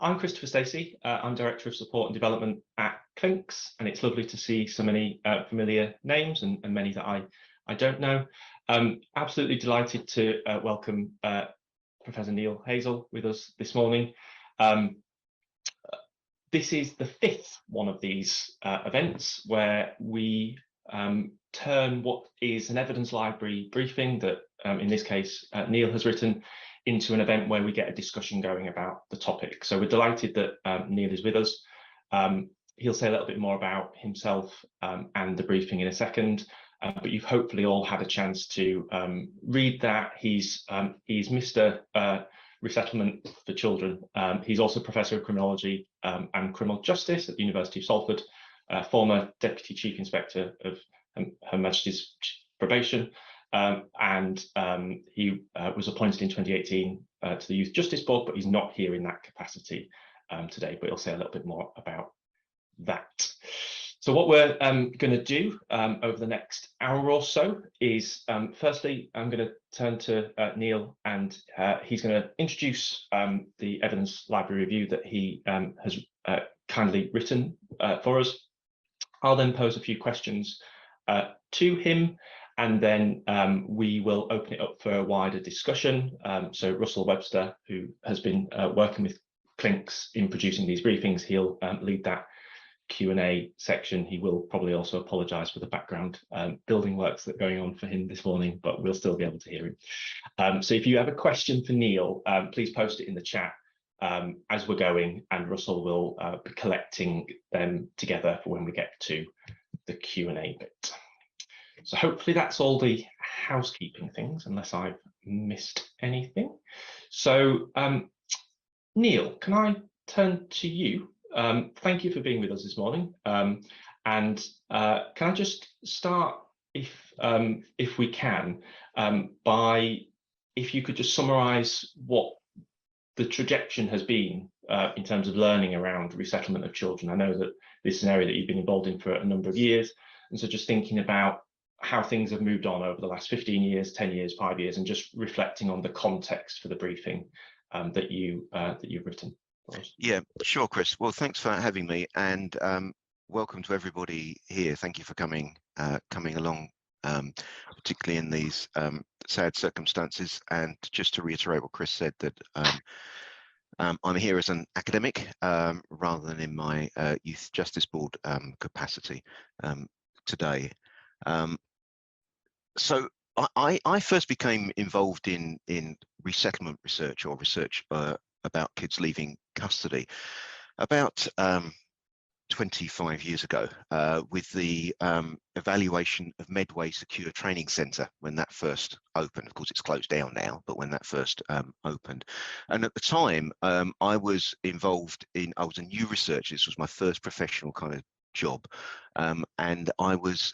I'm Christopher Stacey. I'm Director of Support and Development at Clinks, and it's lovely to see so many familiar names and many that I don't know. Absolutely delighted to welcome Professor Neal Hazel with us this morning. This is the fifth one of these events where we turn what is an evidence library briefing that, in this case, Neal has written, into an event where we get a discussion going about the topic. So we're delighted that Neal is with us. He'll say a little bit more about himself and the briefing in a second, but you've hopefully all had a chance to read that. He's Mr. Resettlement for Children. He's also Professor of Criminology and Criminal Justice at the University of Salford, former Deputy Chief Inspector of Her Majesty's Probation, and he was appointed in 2018 to the Youth Justice Board, but he's not here in that capacity today, but he'll say a little bit more about that. So what we're going to do over the next hour or so is, firstly, I'm going to turn to Neal, and he's going to introduce the evidence library review that he has kindly written for us. I'll then pose a few questions to him, and then we will open it up for a wider discussion. So Russell Webster, who has been working with Clinks in producing these briefings, he'll lead that Q&A section. He will probably also apologise for the background building works that are going on for him this morning, but we'll still be able to hear him. So if you have a question for Neal, please post it in the chat as we're going, and Russell will be collecting them together for when we get to the Q&A bit. So hopefully that's all the housekeeping things, unless I've missed anything. So Neal, can I turn to you? Thank you for being with us this morning. And can I just start, if we can, by if you could just summarise what the trajectory has been in terms of learning around resettlement of children. I know that this is an area that you've been involved in for a number of years, and so just thinking about how things have moved on over the last 15 years, 10 years, 5 years, and just reflecting on the context for the briefing that you've written. Yeah, sure, Chris. Well, thanks for having me, and welcome to everybody here. Thank you for coming along, particularly in these sad circumstances. And just to reiterate what Chris said, that I'm here as an academic rather than in my Youth Justice Board capacity today. So I first became involved in resettlement research, or research about kids leaving custody, about 25 years ago, with the evaluation of Medway Secure Training Centre when that first opened. Of course, it's closed down now, but when that first opened. And at the time, I was involved in, I was a new researcher. This was my first professional kind of job. And I was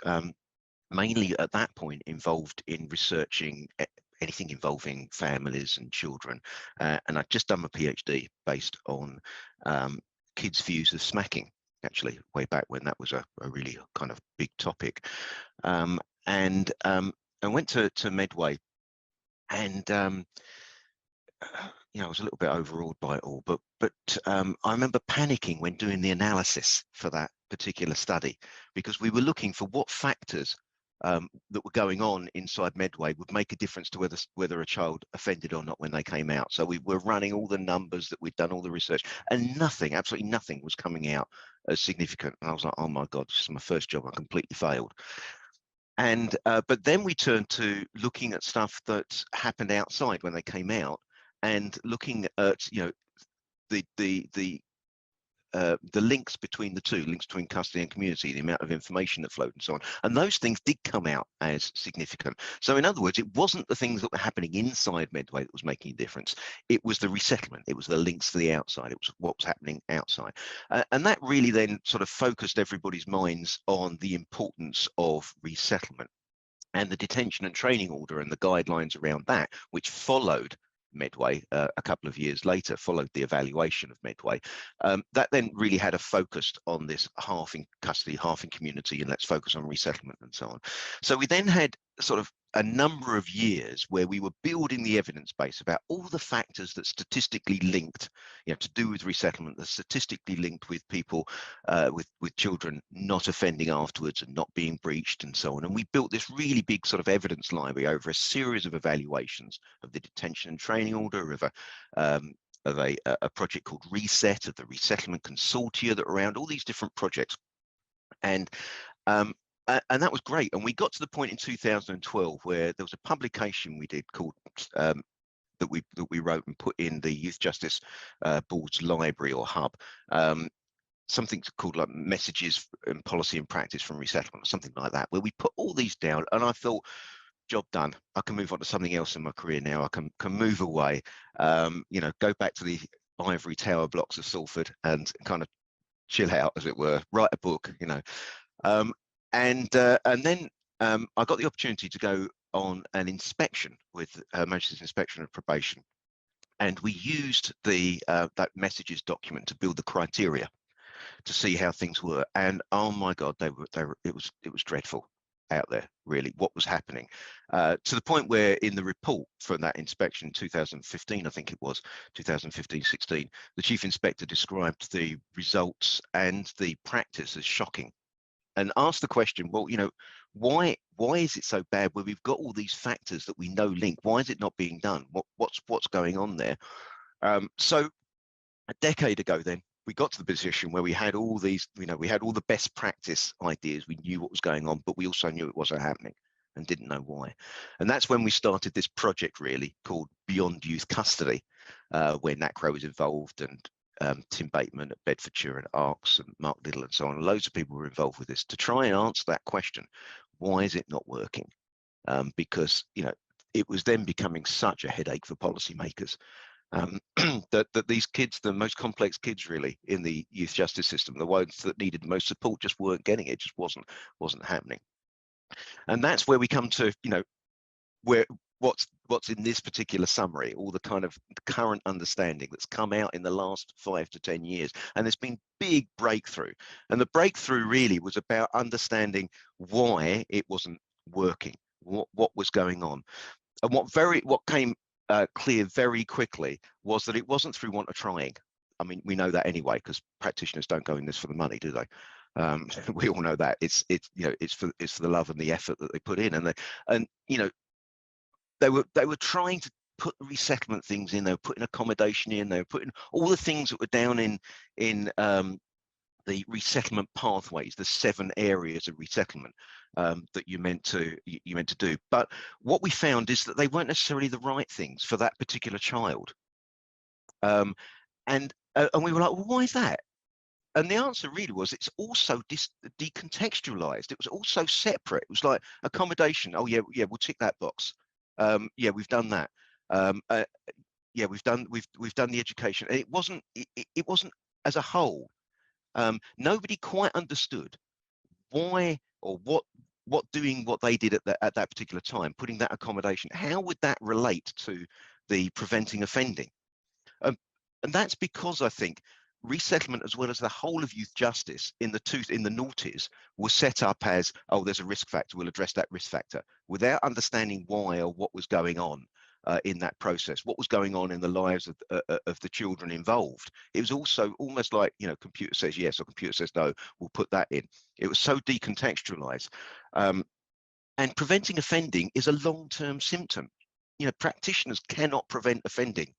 mainly at that point involved in researching anything involving families and children. And I'd just done my PhD based on kids' views of smacking, actually, way back when that was a really kind of big topic. And I went to Medway, and you know, I was a little bit overawed by it all, but I remember panicking when doing the analysis for that particular study, because we were looking for what factors that were going on inside Medway would make a difference to whether a child offended or not when they came out. So we were running all the numbers, that we'd done all the research, and nothing, absolutely nothing, was coming out as significant. And I was like, oh my God, this is my first job, I completely failed. And but then we turned to looking at stuff that happened outside when they came out, and looking at, you know, the links between the two, links between custody and community, the amount of information that flowed and so on. And those things did come out as significant. So in other words, it wasn't the things that were happening inside Medway that was making a difference. It was the resettlement. It was the links to the outside. It was what was happening outside. And that really then sort of focused everybody's minds on the importance of resettlement, and the detention and training order and the guidelines around that, which followed Medway a couple of years later, followed the evaluation of Medway. That then really had a focus on this half in custody, half in community, and let's focus on resettlement and so on. So we then had sort of a number of years where we were building the evidence base about all the factors that statistically linked, to do with resettlement, that statistically linked with people, with children not offending afterwards and not being breached and so on. And we built this really big sort of evidence library over a series of evaluations of the detention and training order, of a project called Reset, of the Resettlement Consortia that were around, all these different projects. And that was great. And we got to the point in 2012 where there was a publication we did called that we wrote and put in the Youth Justice Board's library or hub, something called like Messages and Policy and Practice from Resettlement or something like that, where we put all these down. And I thought, job done. I can move on to something else in my career now. I can move away, go back to the ivory tower blocks of Salford and kind of chill out, as it were, write a book, and then I got the opportunity to go on an inspection with Magistrates Inspection of Probation, and we used that messages document to build the criteria to see how things were. And oh my God, it was dreadful out there, really, what was happening, to the point where in the report from that inspection in 2015, I think it was 2015-16, the Chief Inspector described the results and the practice as shocking, and asked the question, well, why is it so bad where we've got all these factors that we know link? Why is it not being done? What's going on there? So a decade ago, then we got to the position where we had all these, we had all the best practice ideas. We knew what was going on, but we also knew it wasn't happening and didn't know why. And that's when we started this project, really, called Beyond Youth Custody, where NACRO was involved, and Tim Bateman at Bedfordshire and ARCS and Mark Little and so on. Loads of people were involved with this to try and answer that question. Why is it not working? Because, it was then becoming such a headache for policymakers, that these kids, the most complex kids really in the youth justice system, the ones that needed the most support, just weren't getting it, just wasn't happening. And that's where we come to, where what's in this particular summary, all the kind of current understanding that's come out in the last 5 to 10 years. And there's been big breakthrough. And the breakthrough really was about understanding why it wasn't working, what was going on. And what came clear very quickly was that it wasn't through want of trying. I mean, we know that anyway, because practitioners don't go in this for the money, do they? We all know that. It's for the love and the effort that they put in, and they were trying to put resettlement things in. They were putting accommodation in. They were putting all the things that were down in the resettlement pathways, the 7 areas of resettlement that you meant to do. But what we found is that they weren't necessarily the right things for that particular child. And we were like, well, why is that? And the answer really was, it's also decontextualized. It was also separate. It was like accommodation. Oh yeah, we'll tick that box. Yeah, we've done that. Yeah, we've done the education. And it wasn't as a whole. Nobody quite understood why or what doing what they did at that particular time, putting that accommodation, how would that relate to the preventing offending? And that's because I think resettlement, as well as the whole of youth justice in the noughties, was set up as, oh, there's a risk factor, we'll address that risk factor, without understanding why or what was going on in that process, what was going on in the lives of the children involved. It was also almost like, computer says yes or computer says no, we'll put that in. It was so decontextualized. And preventing offending is a long-term symptom. Practitioners cannot prevent offending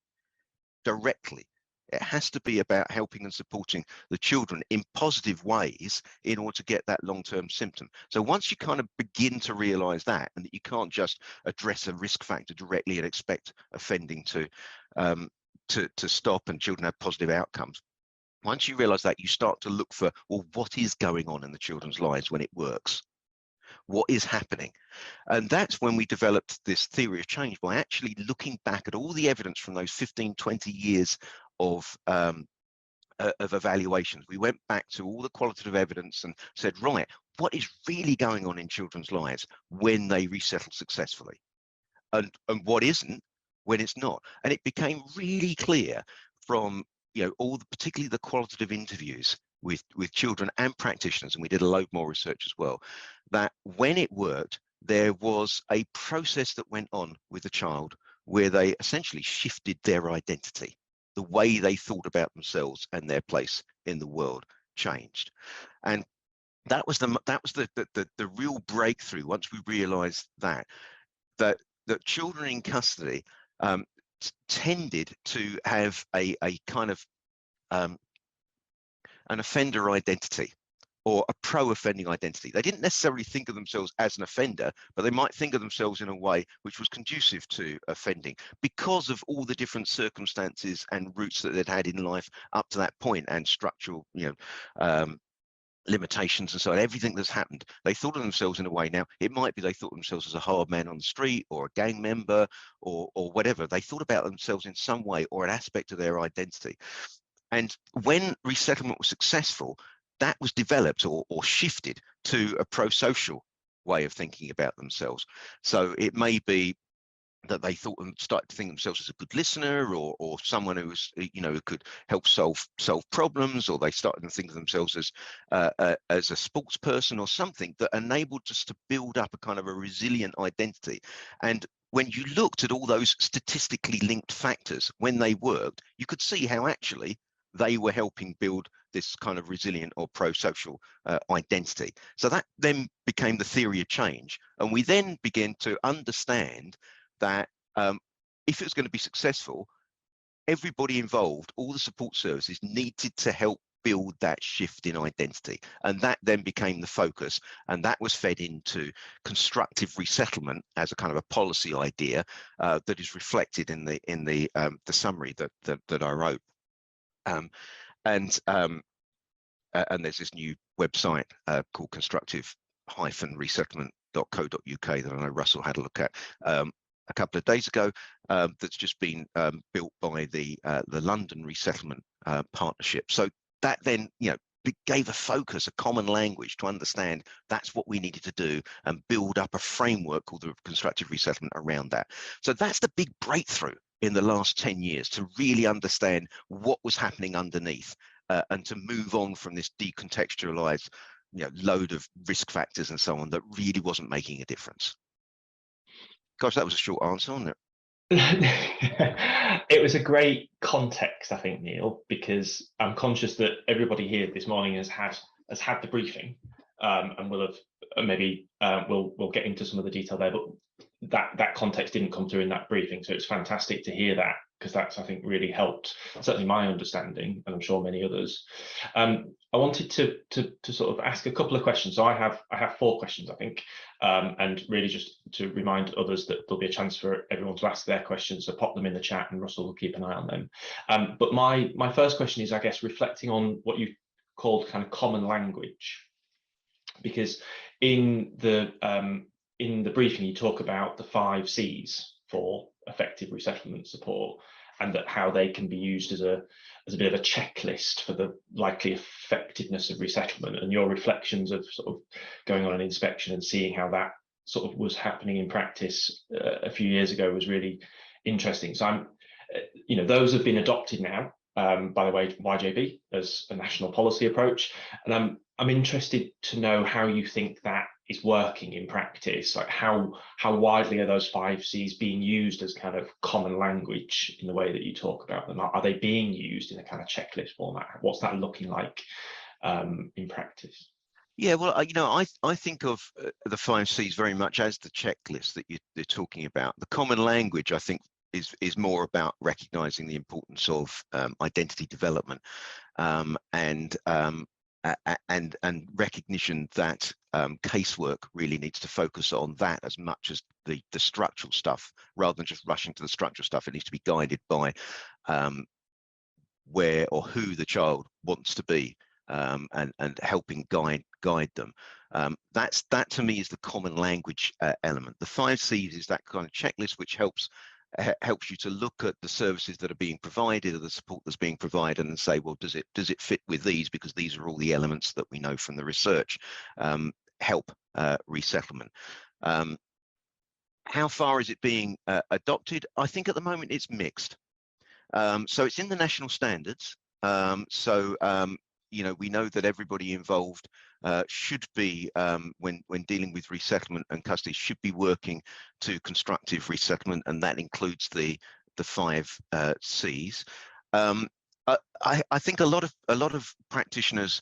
directly. It has to be about helping and supporting the children in positive ways in order to get that long-term symptom. So once you kind of begin to realize that, and that you can't just address a risk factor directly and expect offending to stop and children have positive outcomes, once you realize that, you start to look for, well, what is going on in the children's lives when it works? What is happening? And that's when we developed this theory of change, by actually looking back at all the evidence from those 15, 20 years of evaluations. We went back to all the qualitative evidence and said, right, what is really going on in children's lives when they resettle successfully, and what isn't when it's not? And it became really clear from particularly the qualitative interviews with children and practitioners, and we did a load more research as well, that when it worked, there was a process that went on with the child where they essentially shifted their identity. The way they thought about themselves and their place in the world changed. And that was the real breakthrough once we realized that children in custody tended to have a kind of an offender identity, or a pro-offending identity. They didn't necessarily think of themselves as an offender, but they might think of themselves in a way which was conducive to offending because of all the different circumstances and routes that they'd had in life up to that point, and structural, limitations and so on, everything that's happened. They thought of themselves in a way. Now, it might be they thought of themselves as a hard man on the street, or a gang member, or whatever. They thought about themselves in some way, or an aspect of their identity. And when resettlement was successful, that was developed or shifted to a pro-social way of thinking about themselves. So it may be that they thought and started to think themselves as a good listener, or someone who was, who could help solve problems, or they started to think of themselves as a sports person or something that enabled us to build up a kind of a resilient identity. And when you looked at all those statistically linked factors when they worked, you could see how actually they were helping build this kind of resilient or pro-social identity. So that then became the theory of change. And we then began to understand that if it was going to be successful, everybody involved, all the support services, needed to help build that shift in identity. And that then became the focus. And that was fed into constructive resettlement as a kind of a policy idea that is reflected in the summary that I wrote. And there's this new website called constructive-resettlement.co.uk that I know Russell had a look at a couple of days ago, that's just been built by the London Resettlement Partnership. So that then, gave a focus, a common language to understand that's what we needed to do, and build up a framework called the constructive resettlement around that. So that's the big breakthrough in the last 10 years, to really understand what was happening underneath, and to move on from this decontextualized, load of risk factors and so on that really wasn't making a difference. Gosh, that was a short answer, wasn't it? It was a great context, I think, Neil, because I'm conscious that everybody here this morning has had the briefing, and will have maybe we'll get into some of the detail there, but that context didn't come through in that briefing. So it's fantastic to hear that, because that's, I think, really helped certainly my understanding, and I'm sure many others. I wanted to sort of ask a couple of questions. So I have 4 questions, I think, and really just to remind others that there'll be a chance for everyone to ask their questions. So pop them in the chat, and Russell will keep an eye on them. But my first question is, I guess, reflecting on what you called kind of common language, because in the briefing you talk about the 5 C's for effective resettlement support, and that how they can be used as a bit of a checklist for the likely effectiveness of resettlement, and your reflections of sort of going on an inspection and seeing how that sort of was happening in practice a few years ago was really interesting. So I'm, those have been adopted now, by the way, YJB as a national policy approach, and I'm interested to know how you think that is working in practice. Like how widely are those 5 C's being used as kind of common language in the way that you talk about them? Are they being used in a kind of checklist format? What's that looking like in practice? Yeah, well, I think of the 5 C's very much as the checklist that you're talking about. The common language, I think, is more about recognizing the importance of identity development, and recognition that casework really needs to focus on that as much as the structural stuff, rather than just rushing to the structural stuff. It needs to be guided by where or who the child wants to be, and helping guide them. That to me is the common language element. The 5 C's is that kind of checklist which helps you to look at the services that are being provided, or the support that's being provided, and say, well, does it fit with these, because these are all the elements that we know from the research help resettlement. How far is it being adopted? I think at the moment it's mixed. So it's in the national standards. we know that everybody involved should be, when dealing with resettlement and custody, should be working to constructive resettlement, and that includes the 5 C's. I think a lot of practitioners,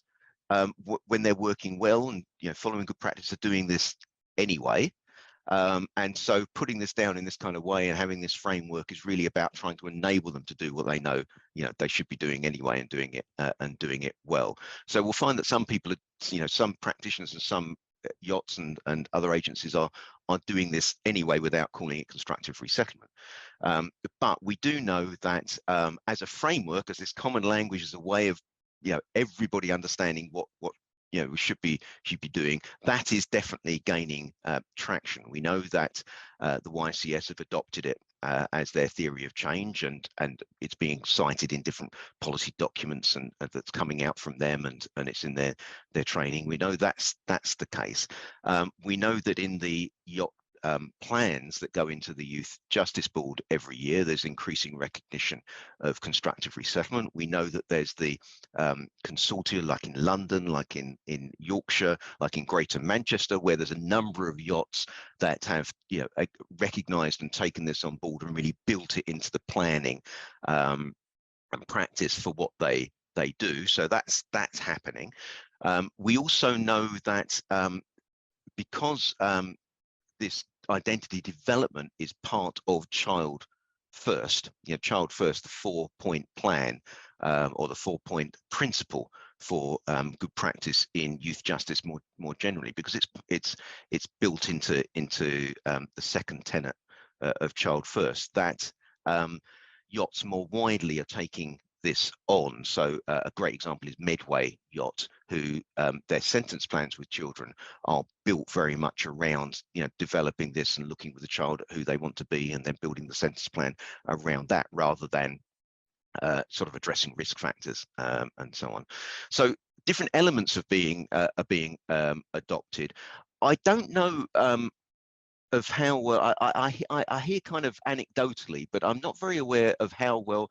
when they're working well and following good practice, are doing this anyway. And so putting this down in this kind of way and having this framework is really about trying to enable them to do what they know they should be doing anyway, and doing it well. So we'll find that some people are, some practitioners and some yachts and other agencies are doing this anyway without calling it constructive resettlement. But we do know that as a framework, as this common language, as a way of everybody understanding what we should be doing, that is definitely gaining traction. We know that the YCS have adopted it as their theory of change, and it's being cited in different policy documents, and that's coming out from them, and it's in their training. We know that's the case. We know that in the yacht plans that go into the Youth Justice Board every year, there's increasing recognition of constructive resettlement. We know that there's the consortia, like in London, like in Yorkshire, like in Greater Manchester, where there's a number of yachts that have recognised and taken this on board and really built it into the planning and practice for what they do. So that's happening. We also know that because this identity development is part of Child First, Child First, the 4-point plan, or the 4-point principle for good practice in youth justice more generally, because it's built into the second tenet of Child First, that yachts more widely are taking this on. So a great example is Medway Yacht, who their sentence plans with children are built very much around developing this and looking with the child at who they want to be, and then building the sentence plan around that, rather than sort of addressing risk factors and so on. So different elements of are being adopted. I don't know of how well, I hear kind of anecdotally, but I'm not very aware of how well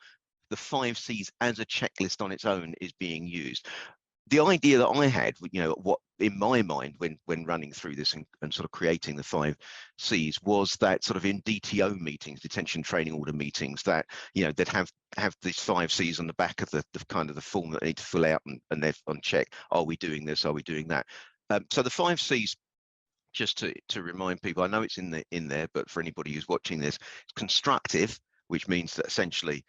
the 5 C's as a checklist on its own is being used. The idea that I had, what in my mind when running through this and sort of creating the 5 C's, was that sort of in DTO meetings, detention training order meetings, that they'd have these 5 C's on the back of the kind of the form that they need to fill out, and they're on check. Are we doing this? Are we doing that? So the 5 C's, just to remind people, I know it's in there, but for anybody who's watching this, it's constructive, which means that essentially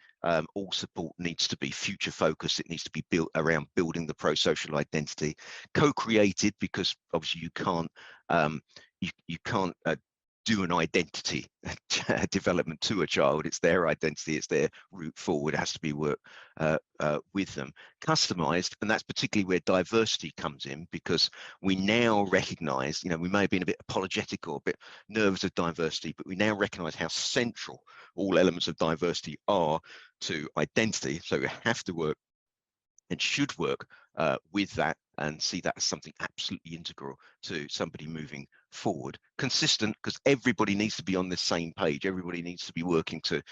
all support needs to be future focused. It needs to be built around building the pro-social identity. Co-created, because obviously you can't do an identity development to a child. It's their identity, it's their route forward. It has to be work with them. Customized, and that's particularly where diversity comes in, because we now recognize, we may have been a bit apologetic or a bit nervous of diversity, but we now recognize how central all elements of diversity are to identity. So we have to work and should work with that, and see that as something absolutely integral to somebody moving forward. Consistent, because everybody needs to be on the same page. Everybody needs to be working to,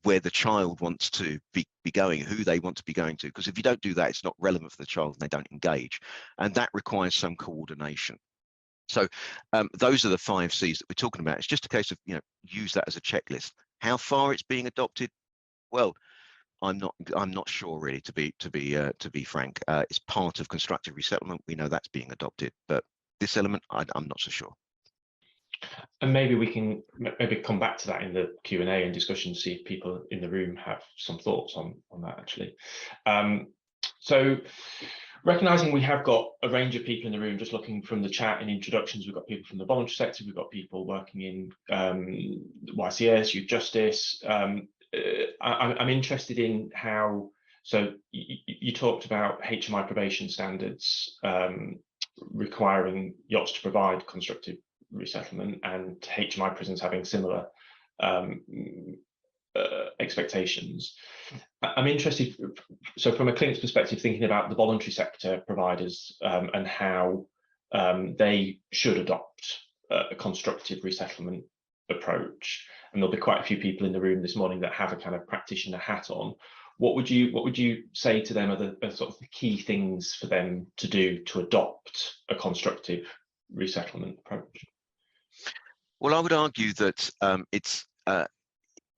where the child wants to be going, who they want to be going to. Because if you don't do that, it's not relevant for the child and they don't engage. And that requires some coordination. So those are the 5 C's that we're talking about. It's just a case of, use that as a checklist. How far it's being adopted? Well, I'm not sure really, to be frank. It's part of constructive resettlement. We know that's being adopted, but this element, I'm not so sure. And maybe we can come back to that in the Q&A and discussion, see if people in the room have some thoughts on that actually. So recognising we have got a range of people in the room, just looking from the chat and introductions, we've got people from the voluntary sector, we've got people working in YCS, Youth Justice. I'm interested in how, so you talked about HMI probation standards requiring yachts to provide constructive resettlement, and HMI prisons having similar expectations. I'm interested, so from a Clinks perspective, thinking about the voluntary sector providers and how they should adopt a constructive resettlement approach. And there'll be quite a few people in the room this morning that have a kind of practitioner hat on. what would you say to them are the sort of the key things for them to do to adopt a constructive resettlement approach? Well, I would argue that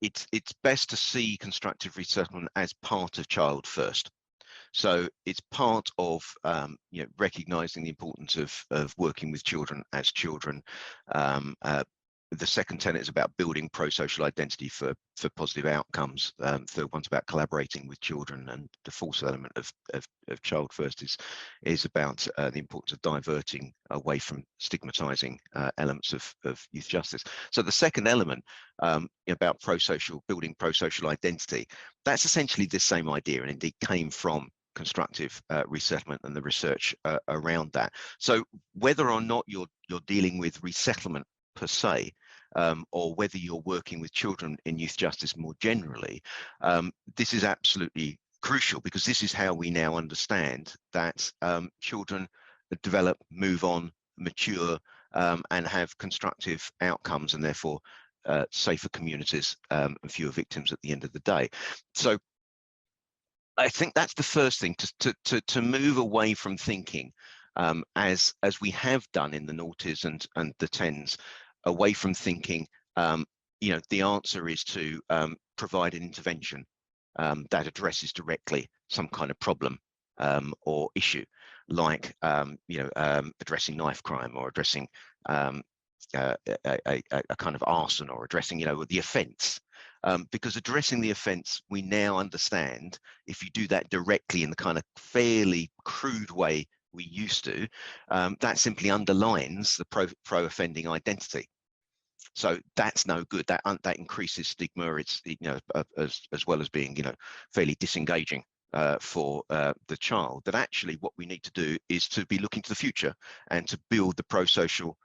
it's best to see constructive resettlement as part of child first. So it's part of recognizing the importance of working with children as children. The second tenet is about building pro-social identity for positive outcomes. Third one's about collaborating with children, and the fourth element of child first is about the importance of diverting away from stigmatizing elements of youth justice. So the second element about building pro-social identity, that's essentially the same idea, and indeed came from constructive resettlement and the research around that. So whether or not you're dealing with resettlement per se, or whether you're working with children in youth justice more generally, this is absolutely crucial, because this is how we now understand that children develop, move on, mature, and have constructive outcomes, and therefore safer communities and fewer victims at the end of the day. So I think that's the first thing, to move away from thinking as we have done in the noughties and the tens, away from thinking the answer is to provide an intervention that addresses directly some kind of problem or issue, like addressing knife crime, or addressing a kind of arson, or addressing the offence. Because addressing the offence, we now understand, if you do that directly in the kind of fairly crude way we used to, that simply underlines the pro-offending identity. So that's no good. That increases stigma. It's as well as being fairly disengaging for the child. That actually what we need to do is to be looking to the future and to build the pro-social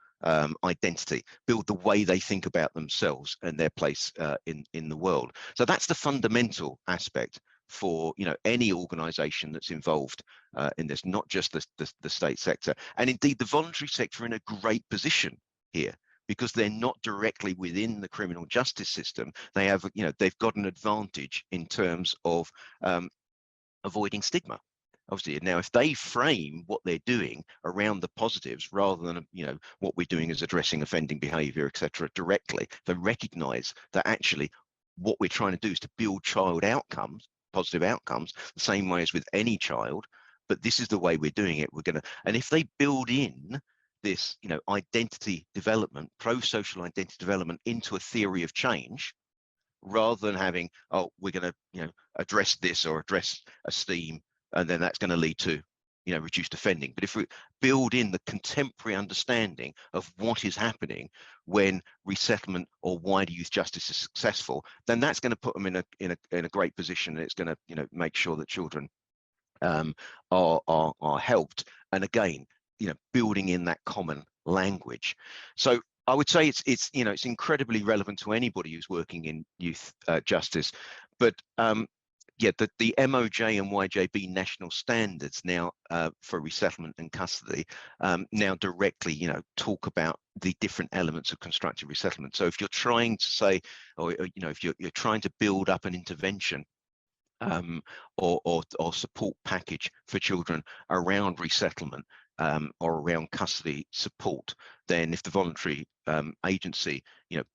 identity, build the way they think about themselves and their place in the world. So that's the fundamental aspect for any organisation that's involved in this, not just the state sector, and indeed the voluntary sector are in a great position here, because they're not directly within the criminal justice system. They have they've got an advantage in terms of avoiding stigma. Obviously, now if they frame what they're doing around the positives, rather than what we're doing is addressing offending behaviour, etc., directly, they recognise that actually what we're trying to do is to build child outcomes, positive outcomes, the same way as with any child. But this is the way we're doing it. And if they build in this identity development, pro-social identity development, into a theory of change, rather than having, we're going to address this or address esteem, and then that's going to lead to reduced offending. But if we build in the contemporary understanding of what is happening when resettlement or wider youth justice is successful, then that's going to put them in a great position, and it's going to make sure that children are helped. And again, building in that common language. So I would say it's incredibly relevant to anybody who's working in youth justice. But the MOJ and YJB national standards now for resettlement and custody now directly talk about the different elements of constructive resettlement. So if you're trying to say, or if you're trying to build up an intervention or support package for children around resettlement or around custody support, then if the voluntary agency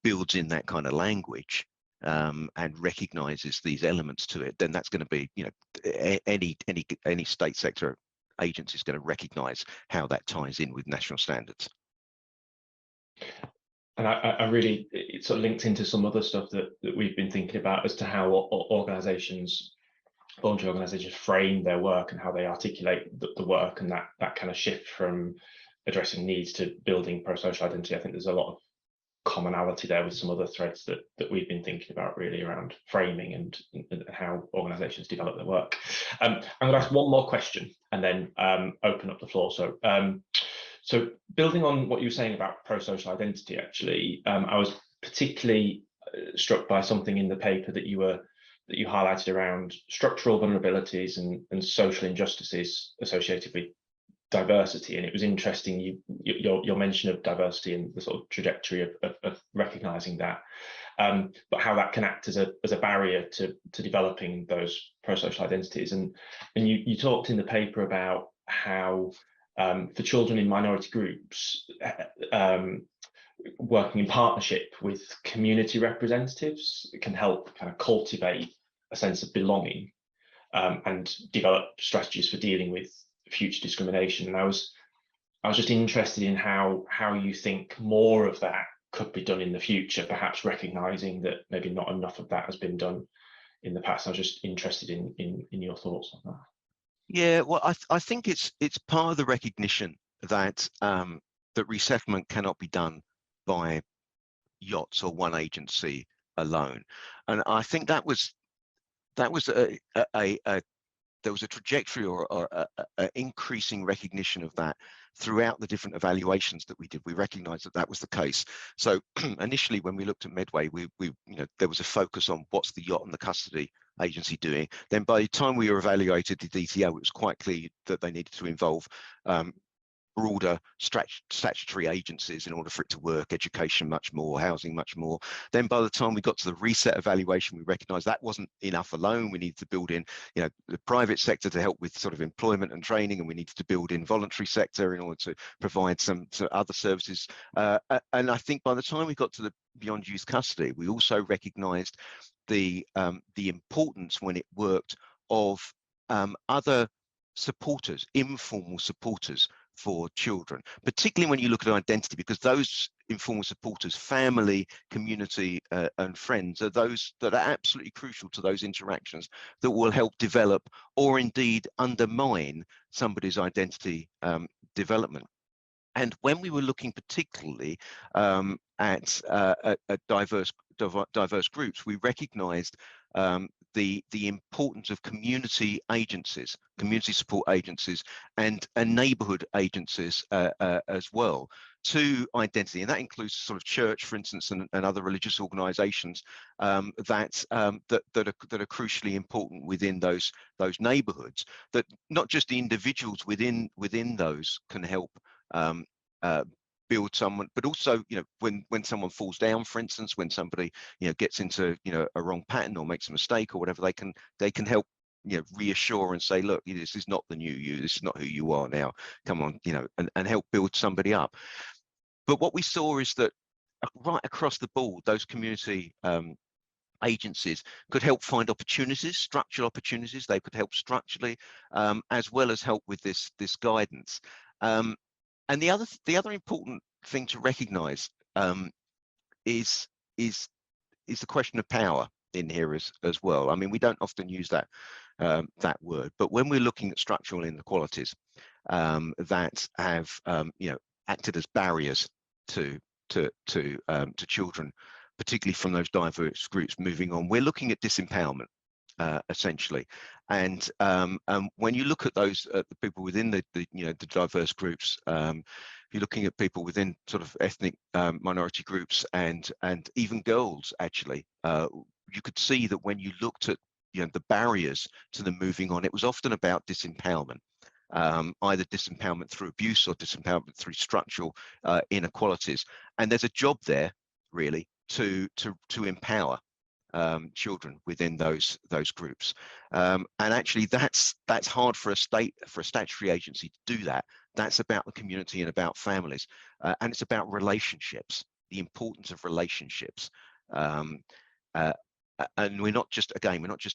builds in that kind of language and recognises these elements to it, then that's going to be any state sector agency is going to recognise how that ties in with national standards. And I really, it sort of linked into some other stuff that we've been thinking about as to how organisations, voluntary organisations, frame their work and how they articulate the work, and that kind of shift from addressing needs to building pro-social identity. I think there's a lot of commonality there with some other threads that we've been thinking about, really around framing and how organisations develop their work. I'm going to ask one more question and then open up the floor. So building on what you were saying about pro-social identity, actually, I was particularly struck by something in the paper that you highlighted around structural vulnerabilities and social injustices associated with diversity, and it was interesting your mention of diversity and the sort of trajectory of recognizing that, but how that can act as a barrier to developing those pro-social identities. And you talked in the paper about how for children in minority groups, working in partnership with community representatives can help kind of cultivate a sense of belonging, and develop strategies for dealing with future discrimination. And I was just interested in how you think more of that could be done in the future, perhaps recognizing that maybe not enough of that has been done in the past. I was just interested in your thoughts on that. Yeah, well, I think it's part of the recognition that that resettlement cannot be done by yachts or one agency alone, and I think that was there was a trajectory or a increasing recognition of that throughout the different evaluations that we did. We recognized that was the case. So initially, when we looked at Medway, we there was a focus on what's the yacht and the custody agency doing. Then by the time we evaluated the DTO, it was quite clear that they needed to involve broader statutory agencies in order for it to work, education much more, housing much more. Then by the time we got to the reset evaluation, we recognized that wasn't enough alone. We needed to build in, the private sector to help with sort of employment and training, and we needed to build in voluntary sector in order to provide some other services. And I think by the time we got to the beyond youth custody, we also recognized the importance, when it worked, of other supporters, informal supporters for children, particularly when you look at identity, because those informal supporters, family, community, and friends, are those that are absolutely crucial to those interactions that will help develop or indeed undermine somebody's identity development. And when we were looking particularly at diverse groups, we recognised the importance of community agencies, community support agencies, and neighbourhood agencies as well to identity, and that includes sort of church, for instance, and other religious organisations that are crucially important within those neighbourhoods. That not just the individuals within those can help build someone, but also, when someone falls down, for instance, when somebody gets into a wrong pattern or makes a mistake or whatever, they can help reassure and say, look, this is not the new you, this is not who you are now, come on, and help build somebody up. But what we saw is that right across the board, those community agencies could help find opportunities, structural opportunities. They could help structurally, as well as help with this guidance. And the other important thing to recognise is the question of power in here as well. I mean, we don't often use that word, but when we're looking at structural inequalities that have acted as barriers to children, particularly from those diverse groups moving on, we're looking at disempowerment. Essentially, and when you look at those the people within the diverse groups, you're looking at people within sort of ethnic minority groups and even girls. Actually, you could see that when you looked at the barriers to them moving on, it was often about disempowerment, either disempowerment through abuse or disempowerment through structural inequalities. And there's a job there really to empower children within those groups, and actually that's hard for a statutory agency to do that. That's about the community and about families, and it's about relationships, the importance of relationships, and we're not just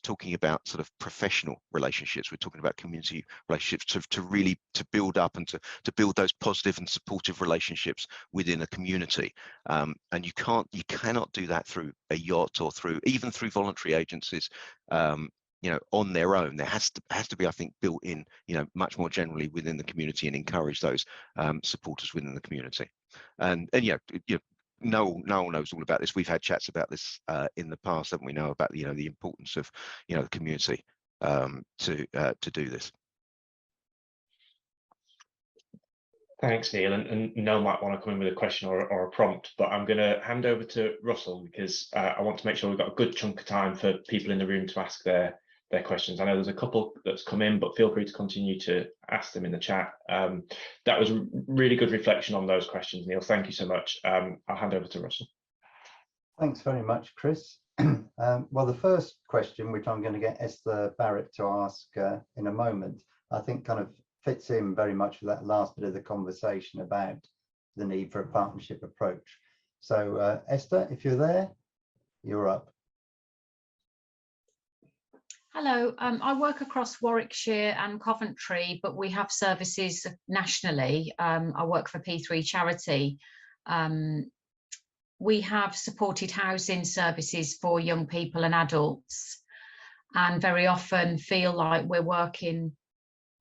talking about sort of professional relationships. We're talking about community relationships to really build up and to build those positive and supportive relationships within a community. And you cannot do that through a yacht or even through voluntary agencies, on their own. There has to be, I think, built in, much more generally within the community, and encourage those supporters within the community. And Noel knows all about this. We've had chats about this in the past, haven't we? Know about the importance of the community to do this. Thanks, Neil. And Noel might want to come in with a question or a prompt, but I'm going to hand over to Russell, because I want to make sure we've got a good chunk of time for people in the room to ask their their questions. I know there's a couple that's come in, but feel free to continue to ask them in the chat. That was really good reflection on those questions, Neal. Thank you so much. I'll hand over to Russell. Thanks very much, Chris. Well, the first question, which I'm going to get Esther Barrett to ask in a moment, I think kind of fits in very much with that last bit of the conversation about the need for a partnership approach. So Esther, if you're there, you're up. Hello, I work across Warwickshire and Coventry, but we have services nationally. I work for P3 Charity. We have supported housing services for young people and adults, and very often feel like we're working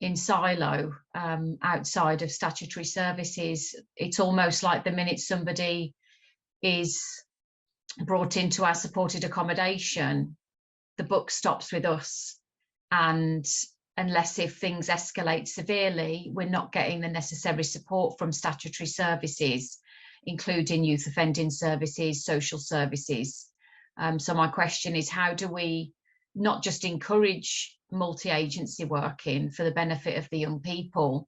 in silo outside of statutory services. It's almost like the minute somebody is brought into our supported accommodation, the buck stops with us, and unless if things escalate severely, we're not getting the necessary support from statutory services, including youth offending services, social services. So my question is, how do we not just encourage multi-agency working for the benefit of the young people,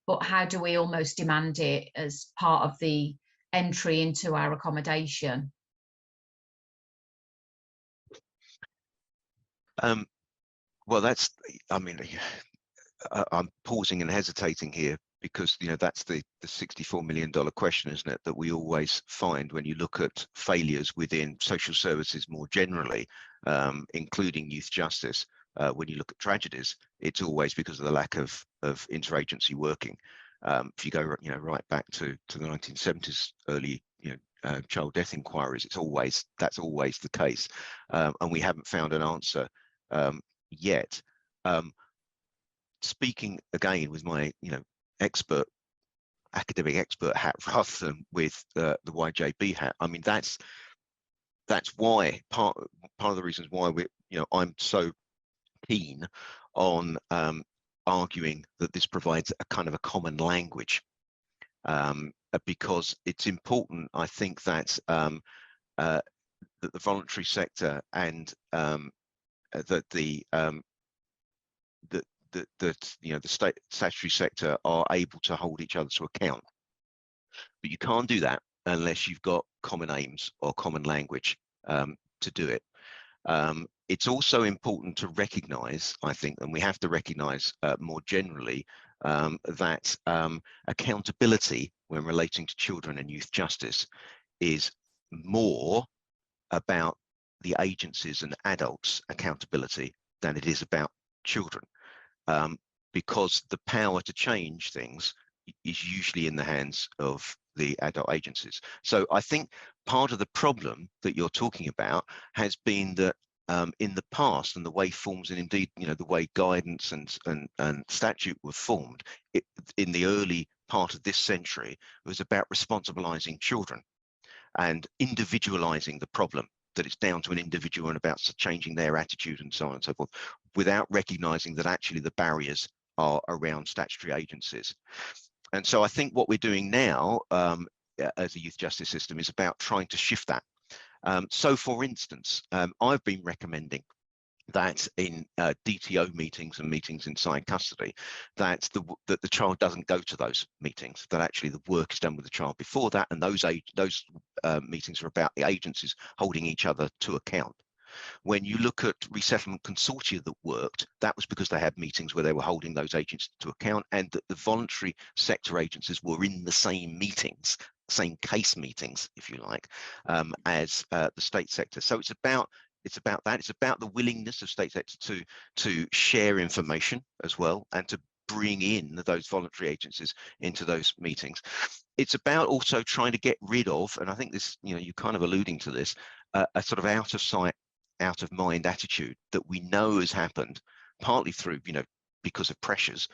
but how do we almost demand it as part of the entry into our accommodation? Well, that's, I mean, I'm pausing and hesitating here because, you know, that's the $64 million question, isn't it, that we always find when you look at failures within social services more generally, including youth justice. When you look at tragedies, it's always because of the lack of interagency working. If you go, you know, right back to the 1970s, early, you know, child death inquiries, that's always the case, and we haven't found an answer yet. Speaking again with my, you know, academic expert hat rather than with the YJB hat, I mean, that's why part of the reasons why we, you know, I'm so keen on arguing that this provides a kind of a common language, because it's important, I think, that that the voluntary sector and that you know, the statutory sector are able to hold each other to account. But you can't do that unless you've got common aims or common language to do it. It's also important to recognise, I think, and we have to recognise more generally, that accountability when relating to children and youth justice is more about the agencies and adults' accountability than it is about children, because the power to change things is usually in the hands of the adult agencies. So I think part of the problem that you're talking about has been that in the past, and the way forms, and indeed, you know, the way guidance and statute were formed in the early part of this century, was about responsibilizing children and individualizing the problem, that it's down to an individual and about changing their attitude and so on and so forth, without recognizing that actually the barriers are around statutory agencies. And so I think what we're doing now as a youth justice system is about trying to shift that. So for instance, I've been recommending that in DTO meetings and meetings inside custody, that the child doesn't go to those meetings, that actually the work is done with the child before that, and those meetings are about the agencies holding each other to account. When you look at resettlement consortia that worked, that was because they had meetings where they were holding those agencies to account, and that the voluntary sector agencies were in the same meetings, same case meetings, if you like, as the state sector. So it's about that. It's about the willingness of state sector to share information as well, and to bring in those voluntary agencies into those meetings. It's about also trying to get rid of, and I think this, you know, you're kind of alluding to this, a sort of out of sight, out of mind attitude that we know has happened, partly through, you know, because of pressures,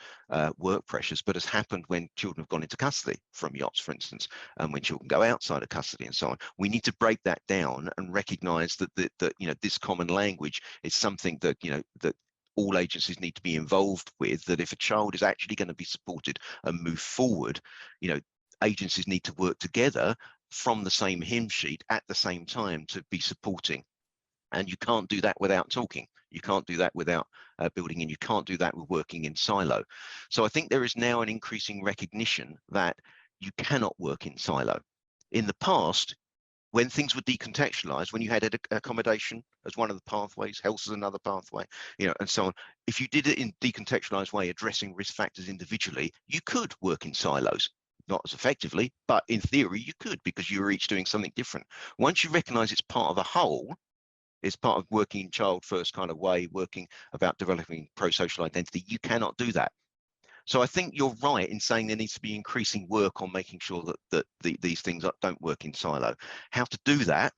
work pressures, but has happened when children have gone into custody from yachts, for instance, and when children go outside of custody and so on. We need to break that down and recognise that you know, this common language is something that, you know, that all agencies need to be involved with. That if a child is actually going to be supported and move forward, you know, agencies need to work together from the same hymn sheet at the same time to be supporting And you can't do that without talking. You can't do that without building in. You can't do that with working in silo. So I think there is now an increasing recognition that you cannot work in silo. In the past, when things were decontextualized, when you had accommodation as one of the pathways, health as another pathway, you know, and so on, if you did it in decontextualized way, addressing risk factors individually, you could work in silos. Not as effectively, but in theory you could, because you were each doing something different. Once you recognize it's part of a whole, it's part of working in child first kind of way, working about developing pro-social identity, you cannot do that. So I think you're right in saying there needs to be increasing work on making sure that these things don't work in silo. How to do that?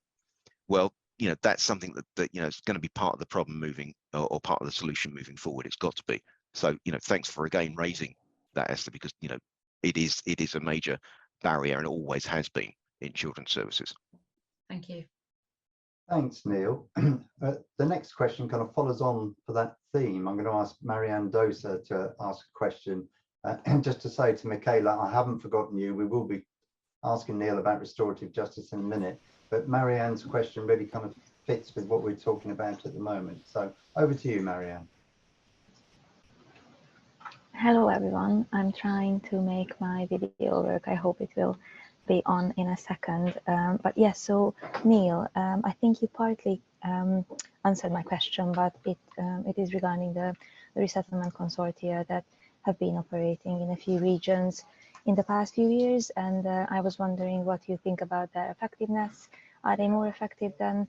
Well, you know, that's something that you know, is going to be part of the problem moving, or part of the solution moving forward. It's got to be. So, you know, thanks for again raising that, Esther, because, you know, it is a major barrier and always has been in children's services. Thank you. Thanks, Neil. The next question kind of follows on for that theme. I'm going to ask Mariann Dosa to ask a question. And just to say to Michaela, I haven't forgotten you. We will be asking Neil about restorative justice in a minute, but Mariann's question really kind of fits with what we're talking about at the moment. So over to you, Mariann. Hello, everyone. I'm trying to make my video work. I hope it will be on in a second. But yes, so Neil, I think you partly answered my question, but it is regarding the resettlement consortia that have been operating in a few regions in the past few years. And I was wondering what you think about their effectiveness. Are they more effective than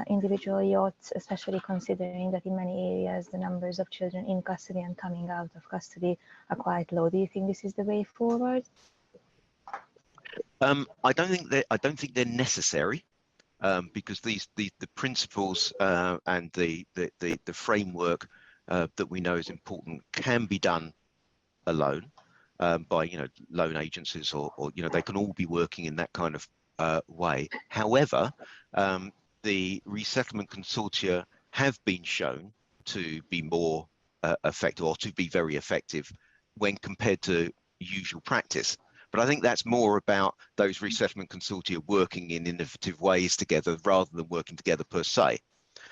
individual yachts, especially considering that in many areas the numbers of children in custody and coming out of custody are quite low? Do you think this is the way forward? I don't think they're necessary, because the principles and the framework that we know is important can be done alone by, you know, loan agencies, or you know, they can all be working in that kind of way. However, the resettlement consortia have been shown to be more effective, or to be very effective when compared to usual practice. But I think that's more about those resettlement consortia working in innovative ways together rather than working together per se.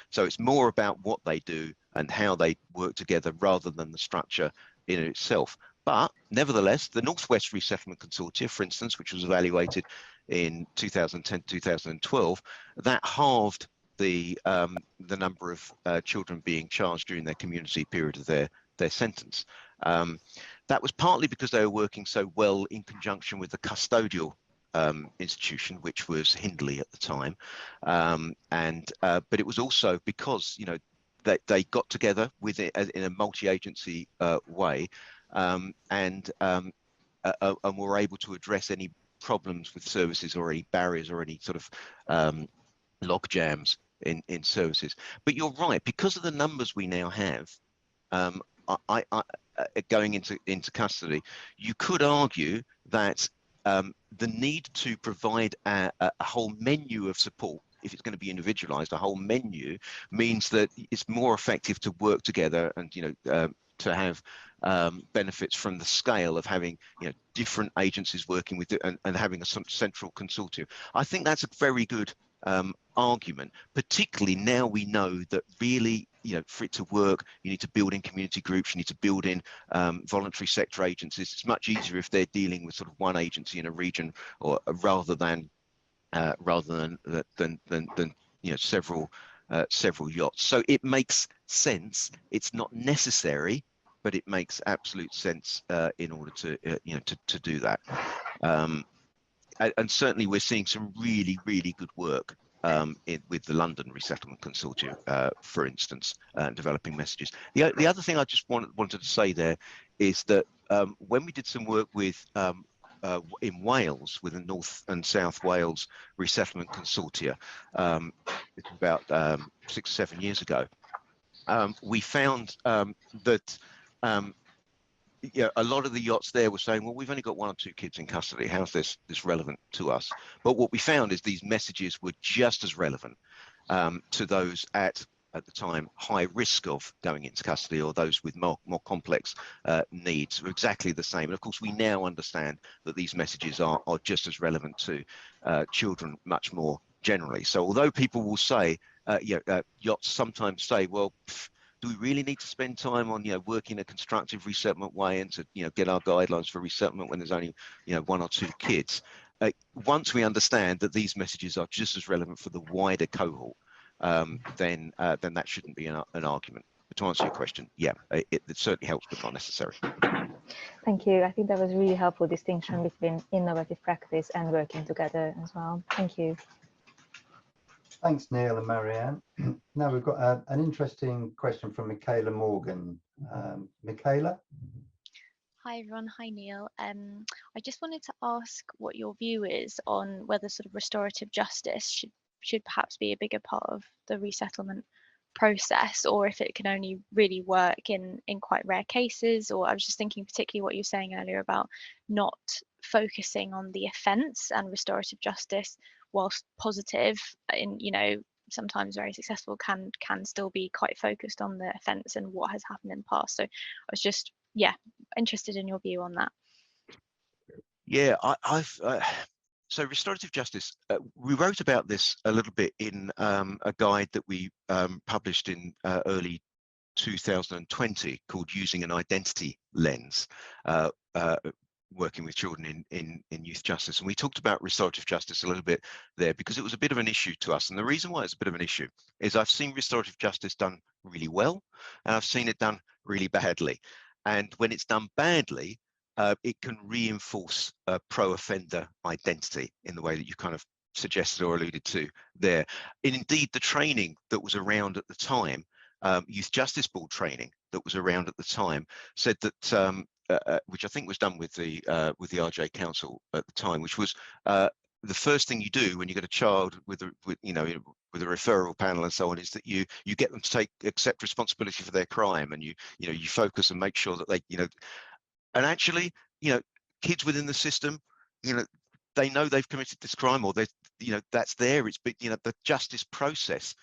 So it's more about what they do and how they work together rather than the structure in itself. But nevertheless, the Northwest Resettlement Consortia, for instance, which was evaluated in 2010-2012, that halved the number of children being charged during their community period of their sentence. That was partly because they were working so well in conjunction with the custodial institution, which was Hindley at the time, but it was also because, you know, that they got together with it in a multi-agency way, and were able to address any problems with services or any barriers or any sort of log jams in services. But you're right, because of the numbers we now have, going into custody, you could argue that the need to provide a whole menu of support, if it's going to be individualized, a whole menu, means that it's more effective to work together and, you know, to have benefits from the scale of having, you know, different agencies working with it, and having a central consortium. I think that's a very good argument, particularly now we know that really, you know, for it to work, you need to build in community groups, you need to build in voluntary sector agencies. It's much easier if they're dealing with sort of one agency in a region, or rather than you know, several yachts. So it makes sense. It's not necessary, but it makes absolute sense in order to you know, to do that. And certainly we're seeing some really good work with the London Resettlement Consortium, for instance, developing messages. The other thing I just wanted to say there is that when we did some work with in Wales, with the North and South Wales Resettlement Consortia, it's about 6 or 7 years ago, we found that yeah, a lot of the yachts there were saying, well, we've only got 1 or 2 kids in custody. How's this relevant to us? But what we found is these messages were just as relevant to those at the time high risk of going into custody, or those with more complex needs, were exactly the same. And of course, we now understand that these messages are just as relevant to children much more generally. So although people will say, yachts sometimes say, well, do we really need to spend time on, working a constructive resettlement way and to, get our guidelines for resettlement when there's only, 1 or 2 kids? Once we understand that these messages are just as relevant for the wider cohort, then that shouldn't be an argument. But to answer your question, yeah, it certainly helps, but not necessary. Thank you. I think that was a really helpful distinction between innovative practice and working together as well. Thank you. Thanks, Neil and Marianne. Now we've got an interesting question from Michaela Morgan. Michaela? Hi everyone, hi Neil. I just wanted to ask what your view is on whether sort of restorative justice should perhaps be a bigger part of the resettlement process, or if it can only really work in quite rare cases. Or I was just thinking particularly what you were saying earlier about not focusing on the offence, and restorative justice, whilst positive in, sometimes very successful, can still be quite focused on the offence and what has happened in the past. So I was just interested in your view on that. Yeah, so restorative justice, we wrote about this a little bit in a guide that we published in early 2020 called Using an Identity Lens, working with children in youth justice. And we talked about restorative justice a little bit there because it was a bit of an issue to us. And the reason why it's a bit of an issue is I've seen restorative justice done really well, and I've seen it done really badly. And when it's done badly, it can reinforce a pro-offender identity in the way that you kind of suggested or alluded to there. And indeed, the training that was around at the time, Youth Justice Board training that was around at the time, said that, which I think was done with the RJ Council at the time, which was the first thing you do when you get a child with a referral panel and so on, is that you get them to accept responsibility for their crime, and you focus and make sure that they, and actually, kids within the system, they know they've committed this crime, or they, that's there. It's been, the justice process,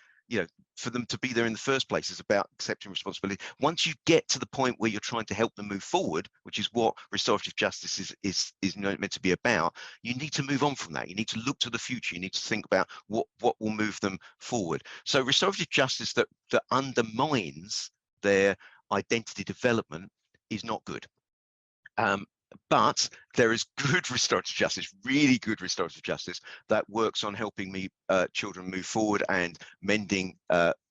for them to be there in the first place is about accepting responsibility. Once you get to the point where you're trying to help them move forward, which is what restorative justice is meant to be about, you need to move on from that. You need to look to the future. You need to think about what will move them forward. So restorative justice that undermines their identity development is not good. But there is good restorative justice, really good restorative justice, that works on helping children move forward and mending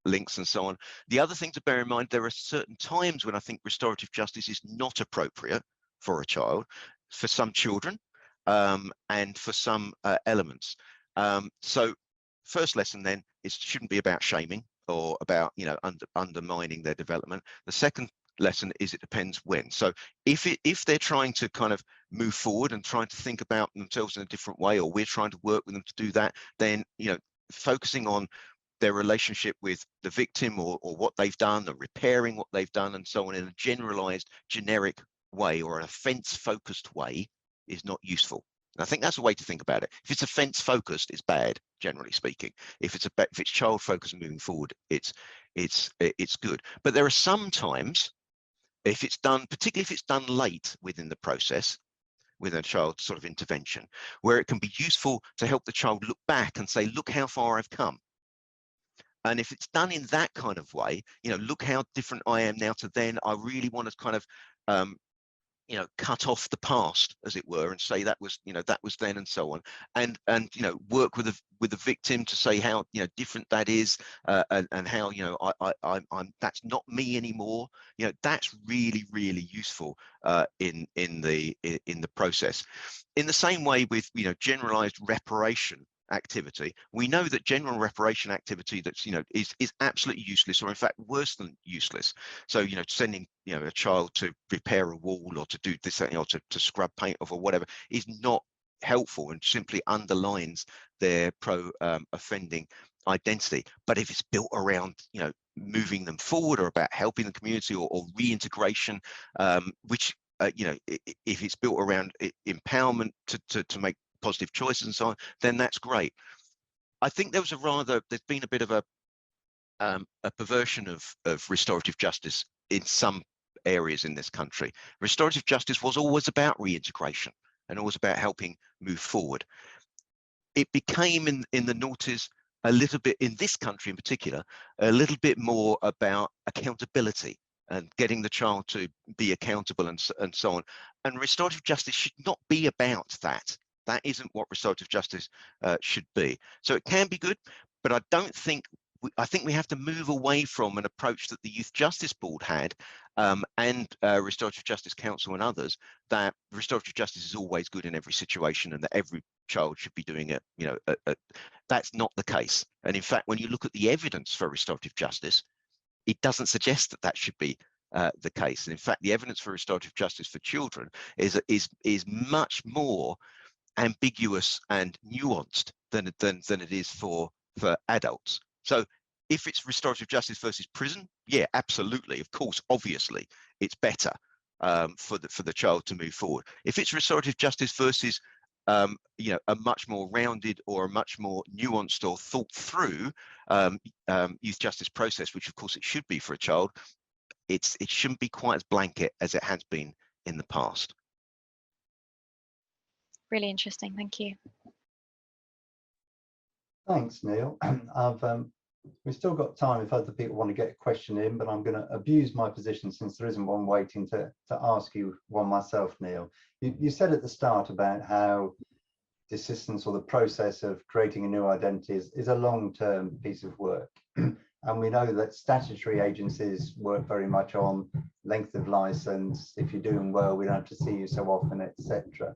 links and so on. The other thing to bear in mind, there are certain times when I think restorative justice is not appropriate for a child, for some children, and for some elements. So first lesson then, it shouldn't be about shaming or about undermining their development. The second lesson is it depends when. So if they're trying to kind of move forward and trying to think about themselves in a different way, or we're trying to work with them to do that, then focusing on their relationship with the victim or what they've done, or repairing what they've done and so on in a generalized, generic way, or an offense focused way, is not useful. And I think that's a way to think about it. If it's offense focused, it's bad, generally speaking. If it's child focused and moving forward, it's good. But there are some times, if it's done, particularly if it's done late within the process, with a child's sort of intervention, where it can be useful to help the child look back and say, look how far I've come. And if it's done in that kind of way, look how different I am now to then. I really want to kind of, cut off the past, as it were, and say that was then, and so on, and work with the victim to say how different that is, and how I'm that's not me anymore. That's really, really useful in the process. In the same way with generalized reparation activity, we know that general reparation activity that's is absolutely useless, or in fact worse than useless. So sending a child to repair a wall, or to do this, to scrub paint off, or whatever, is not helpful and simply underlines their offending identity. But if it's built around moving them forward, or about helping the community, or reintegration, which if it's built around empowerment to make positive choices and so on, then that's great. I think there's been a bit of a perversion of restorative justice in some areas in this country. Restorative justice was always about reintegration and always about helping move forward. it became in the noughties a little bit, in this country in particular, a little bit more about accountability and getting the child to be accountable and so on. And restorative justice should not be about that. That isn't what restorative justice should be. So it can be good, but I don't think, I think we have to move away from an approach that the Youth Justice Board had and Restorative Justice Council and others, that restorative justice is always good in every situation and that every child should be doing it. You know, that's not the case. And in fact, when you look at the evidence for restorative justice, it doesn't suggest that that should be the case. And in fact, the evidence for restorative justice for children is much more ambiguous and nuanced than it is for adults. So if it's restorative justice versus prison, yeah, absolutely, of course, obviously, it's better for the child to move forward. If it's restorative justice versus you know, a much more rounded or a much more nuanced or thought through youth justice process, which of course it should be for a child, it shouldn't be quite as blanket as it has been in the past. Really interesting, thank you. Thanks, Neil. We've still got time if other people want to get a question in, but I'm going to abuse my position since there isn't one waiting to ask you one myself, Neil. You said at the start about how the assistance or the process of creating a new identity is a long-term piece of work. And we know that statutory agencies work very much on length of license. If you're doing well, we don't have to see you so often, etc.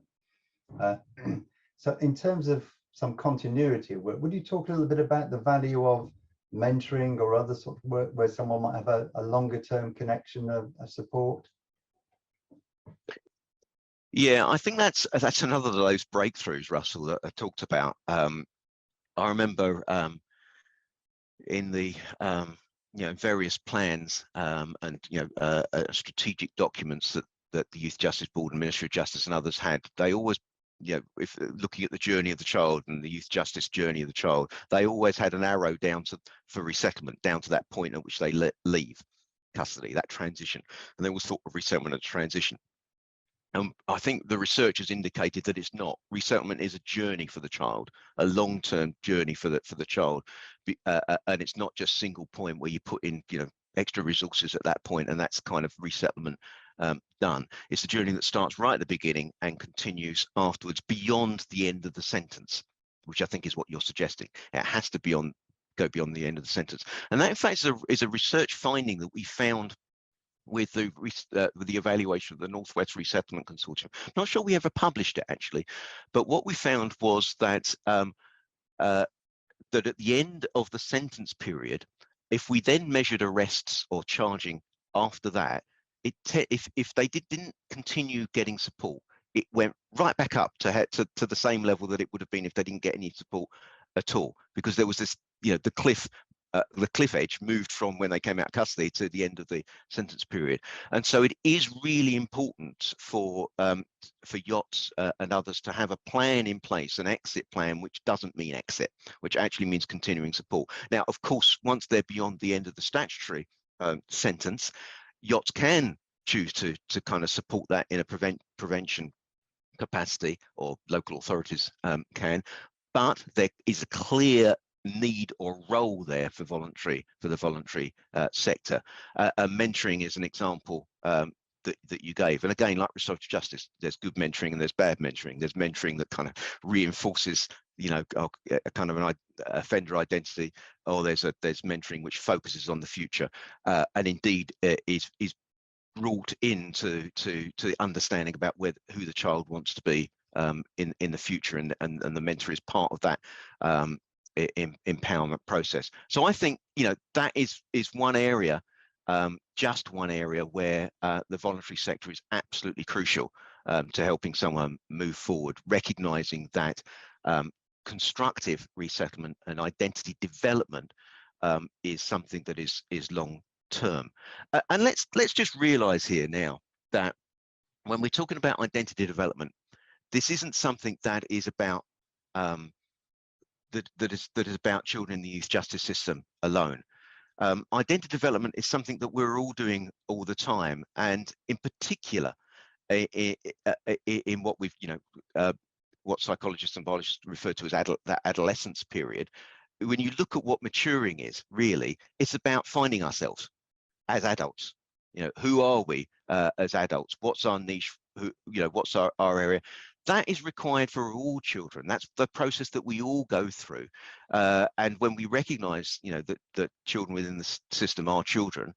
So in terms of some continuity of work, would you talk a little bit about the value of mentoring or other sort of work where someone might have a longer term connection of support? Yeah, I think that's another of those breakthroughs, Russell, that I talked about. I remember in the you know, various plans and you know strategic documents that the Youth Justice Board and Ministry of Justice and others had, they always, you know, if looking at the journey of the child and the youth justice journey of the child, they always had an arrow down to for resettlement, down to that point at which they leave custody, that transition, and they always thought of resettlement as transition. And I think the research has indicated that it's not. Resettlement is a journey for the child, a long-term journey for the child, and it's not just single point where you put in, you know, extra resources at that point and that's kind of resettlement done. It's a journey that starts right at the beginning and continues afterwards beyond the end of the sentence, which I think is what you're suggesting. It has to go beyond the end of the sentence, and that in fact is a research finding that we found with the evaluation of the Northwest Resettlement Consortium. I'm not sure we ever published it actually, but what we found was that that at the end of the sentence period, if we then measured arrests or charging after that, if they didn't continue getting support, it went right back up to the same level that it would have been if they didn't get any support at all, because there was this, you know, the cliff edge moved from when they came out of custody to the end of the sentence period. And so it is really important for yachts and others to have a plan in place, an exit plan, which doesn't mean exit, which actually means continuing support. Now, of course, once they're beyond the end of the statutory sentence, yachts can choose to kind of support that in a prevention capacity, or local authorities can, but there is a clear need or role there for the voluntary sector. Mentoring is an example that you gave, and again, like restorative justice, there's good mentoring and there's bad mentoring. There's mentoring that kind of reinforces, you know, a kind of an offender identity, or there's mentoring which focuses on the future, and indeed is brought into the understanding about who the child wants to be in the future, and the mentor is part of that empowerment process. So I think, you know, that is one area, just one area where the voluntary sector is absolutely crucial to helping someone move forward, recognizing that constructive resettlement and identity development is something that is long term. And let's just realize here now that when we're talking about identity development, this isn't something that is about that is about children in the youth justice system alone. Identity development is something that we're all doing all the time, and in particular in what we've, you know, what psychologists and biologists refer to as that adolescence period. When you look at what maturing is, really, it's about finding ourselves as adults. You know, who are we as adults? What's our niche? What's our area? That is required for all children. That's the process that we all go through. And when we recognise, that children within the system are children,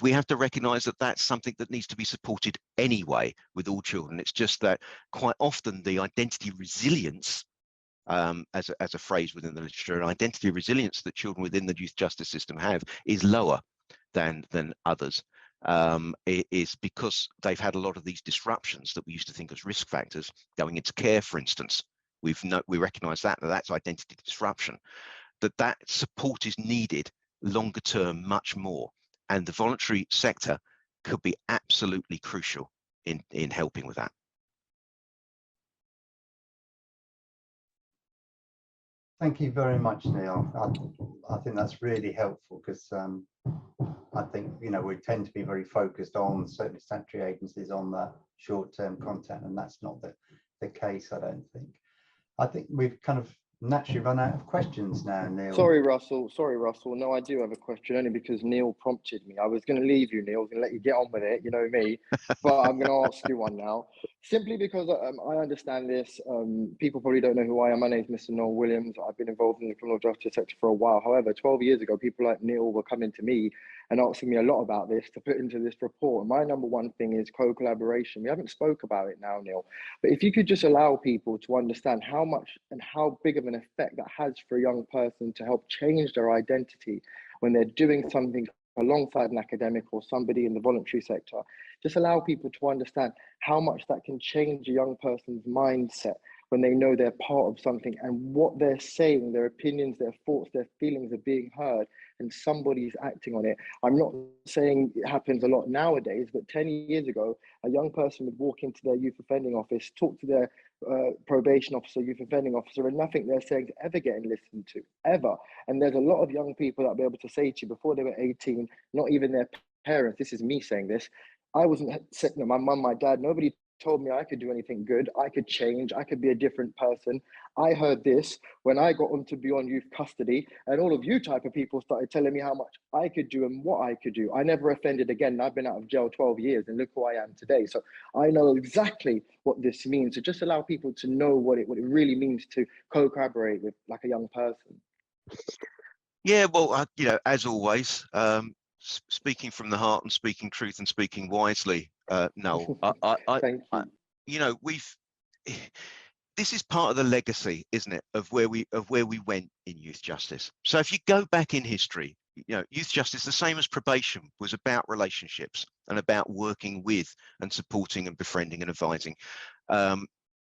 we have to recognise that that's something that needs to be supported anyway with all children. It's just that quite often the identity resilience, as a phrase within the literature, and identity resilience that children within the youth justice system have is lower than others. It is because they've had a lot of these disruptions that we used to think as risk factors going into care, for instance. We recognise that's identity disruption, that support is needed longer term much more, and the voluntary sector could be absolutely crucial in helping with that. Thank you very much, Neil. I think that's really helpful, because I think, we tend to be very focused on, certainly statutory agencies, on the short-term content, and that's not the case, I don't think. I think we've kind of naturally run out of questions now, Neil. Sorry, Russell. No, I do have a question, only because Neil prompted me. I was going to leave you, Neil. I was going to let you get on with it, you know me, but I'm going to ask you one now, simply because I understand this. People probably don't know who I am. My name is Mr. Noel Williams. I've been involved in the criminal justice sector for a while. However, 12 years ago, people like Neil were coming to me and asking me a lot about this to put into this report. And my number one thing is co-collaboration. We haven't spoke about it now, Neil, but if you could just allow people to understand how much and how big of an effect that has for a young person to help change their identity when they're doing something alongside an academic or somebody in the voluntary sector, just allow people to understand how much that can change a young person's mindset when they know they're part of something and what they're saying, their opinions, their thoughts, their feelings are being heard and somebody's acting on it. I'm not saying it happens a lot nowadays, but 10 years ago, a young person would walk into their youth offending office, talk to their probation officer, youth offending officer, and nothing they're saying is ever getting listened to, ever. And there's a lot of young people that will be able to say to you before they were 18, not even their parents, this is me saying this, I wasn't, my mum, my dad, nobody told me I could do anything good, I could change, I could be a different person. I heard this when I got on to be on youth custody, and all of you type of people started telling me how much I could do and what I could do. I never offended again. I've been out of jail 12 years and look who I am today. So I know exactly what this means. So just allow people to know what it really means to co-collaborate with like a young person. Yeah, well, as always, speaking from the heart and speaking truth and speaking wisely. No, Thank you. This is part of the legacy, isn't it, of where we went in youth justice. So if you go back in history, youth justice, the same as probation, was about relationships and about working with and supporting and befriending and advising. And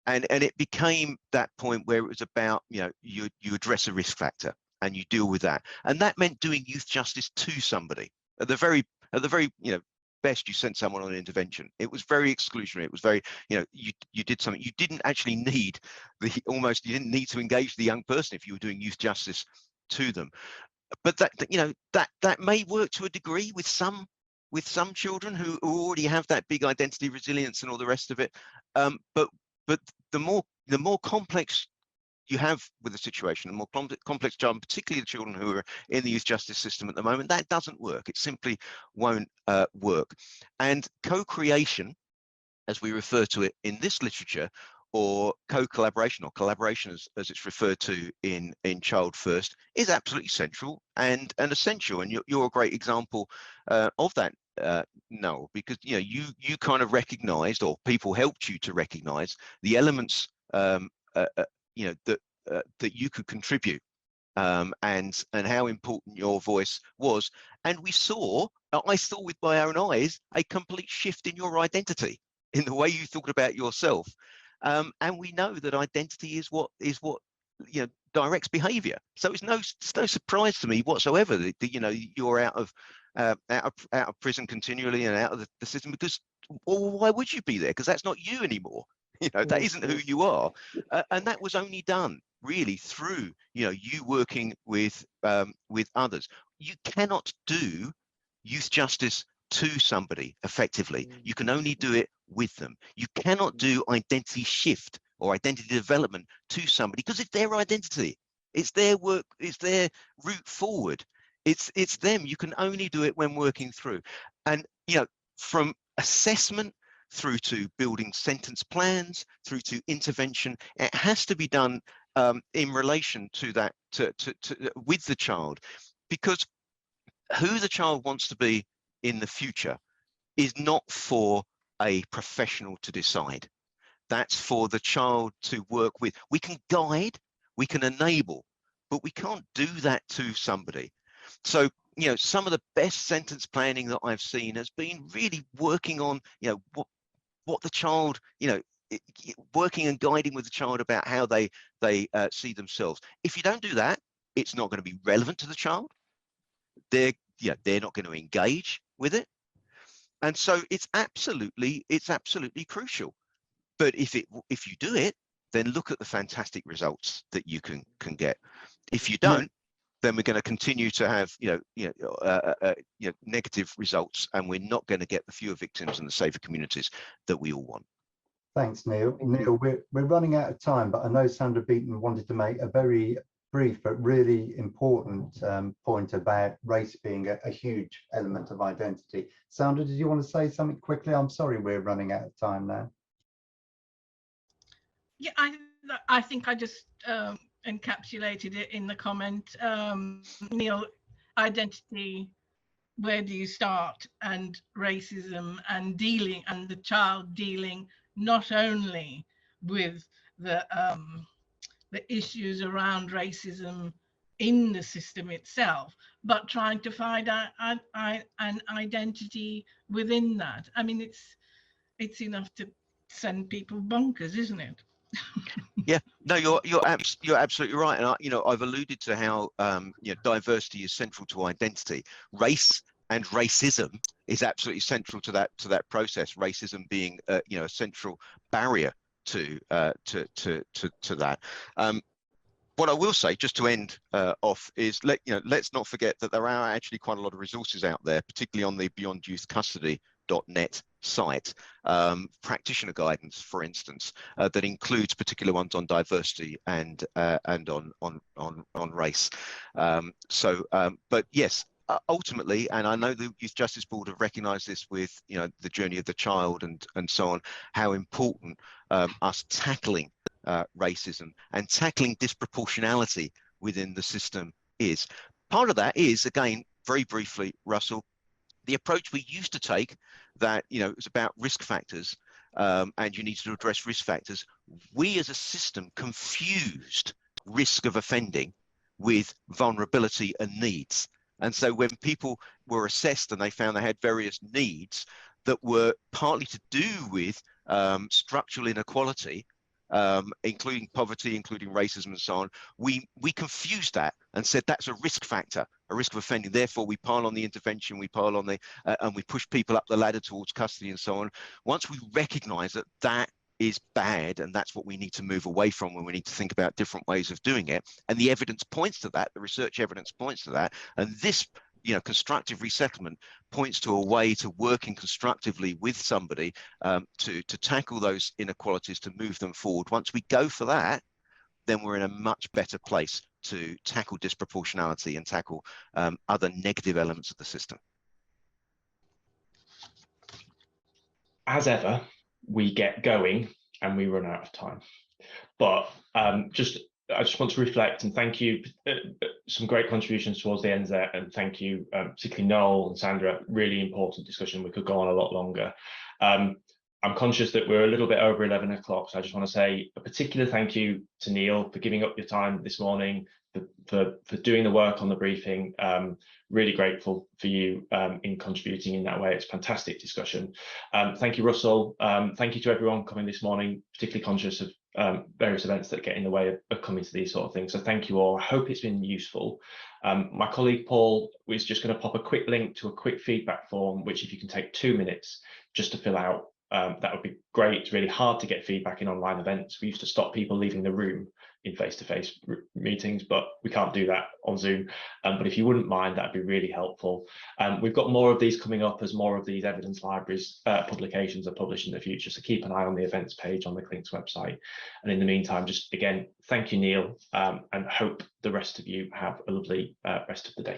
it became that point where it was about, you address a risk factor and you deal with that. And that meant doing youth justice to somebody. At the very best, you sent someone on an intervention. It was very exclusionary. It was very, you did something. You didn't actually need you didn't need to engage the young person if you were doing youth justice to them. But that may work to a degree with some children who already have that big identity resilience and all the rest of it. But the more complex you have with the situation, a more complex child, particularly the children who are in the youth justice system at the moment, that doesn't work. It simply won't work. And co-creation, as we refer to it in this literature, or co-collaboration, or collaboration as it's referred to in Child First, is absolutely central and essential. And you're a great example of that, Noel, because you kind of recognised, or people helped you to recognise the elements that you could contribute, and how important your voice was. And I saw with my own eyes a complete shift in your identity, in the way you thought about yourself. And we know that identity is what directs behaviour. So it's no surprise to me whatsoever that you're out of prison continually and out of the system, because why would you be there? Because that's not you anymore. That isn't who you are. And that was only done really through you working with others. You cannot do youth justice to somebody effectively. You can only do it with them. You cannot do identity shift or identity development to somebody, because it's their identity, it's their work, it's their route forward. It's them. You can only do it when working through. And, you know, from assessment through to building sentence plans, through to intervention, it has to be done in relation to that, with the child, because who the child wants to be in the future is not for a professional to decide. That's for the child to work with. We can guide, we can enable, but we can't do that to somebody. So, you know, some of the best sentence planning that I've seen has been really working on, you know, what the child, you know, working and guiding with the child about how they see themselves. If you don't do that, it's not going to be relevant to the child. They're not going to engage with it. And so it's absolutely crucial. But if you do it, then look at the fantastic results that you can get. If you don't, then we're going to continue to have negative results, and we're not going to get the fewer victims and the safer communities that we all want. Thanks, Neil. Neil, we're running out of time, but I know Sandra Beaton wanted to make a very brief but really important point about race being a huge element of identity. Sandra, did you want to say something quickly? I'm sorry, we're running out of time now. Yeah, I think I just encapsulated it in the comment. Neil, identity, where do you start? And racism and dealing, and the child dealing not only with the issues around racism in the system itself, but trying to find out an identity within that. I mean, it's enough to send people bonkers, isn't it? Yeah, no, you're absolutely right, and I've alluded to how diversity is central to identity. Race and racism is absolutely central to that process. Racism being a central barrier to that. What I will say, just to end off, is let's not forget that there are actually quite a lot of resources out there, particularly on the beyondyouthcustody.net site, practitioner guidance, for instance, that includes particular ones on diversity and on race. But yes, ultimately, and I know the Youth Justice Board have recognised this with the journey of the child and so on, how important us tackling racism and tackling disproportionality within the system is. Part of that is, again, very briefly, Russell, the approach we used to take, that it was about risk factors, and you needed to address risk factors. We as a system confused risk of offending with vulnerability and needs. And so when people were assessed and they found they had various needs that were partly to do with structural inequality, including poverty, including racism and so on, we confused that and said that's a risk factor, a risk of offending. Therefore, we pile on the intervention, we pile on the, and we push people up the ladder towards custody and so on. Once we recognise that that is bad and that's what we need to move away from, when we need to think about different ways of doing it, and the evidence points to that, the research evidence points to that, and this constructive resettlement points to a way to working constructively with somebody to tackle those inequalities, to move them forward. Once we go for that, then we're in a much better place to tackle disproportionality and tackle other negative elements of the system. As ever, we get going and we run out of time. But I just want to reflect and thank you. Some great contributions towards the end there, and thank you, particularly Noel and Sandra. Really important discussion. We could go on a lot longer. I'm conscious that we're a little bit over 11 o'clock, so I just want to say a particular thank you to Neil for giving up your time this morning, for doing the work on the briefing. Really grateful for you in contributing in that way. It's fantastic discussion. Thank you, Russell. Thank you to everyone coming this morning, particularly conscious of various events that get in the way of coming to these sort of things. So thank you all. I hope it's been useful. My colleague Paul was just going to pop a quick link to a quick feedback form, which if you can take 2 minutes just to fill out that would be great. It's really hard to get feedback in online events. We used to stop people leaving the room in face-to-face meetings, but we can't do that on Zoom. But if you wouldn't mind, that'd be really helpful. We've got more of these coming up as more of these evidence libraries publications are published in the future. So keep an eye on the events page on the Clinks website. And in the meantime, just again, thank you, Neal, and hope the rest of you have a lovely rest of the day.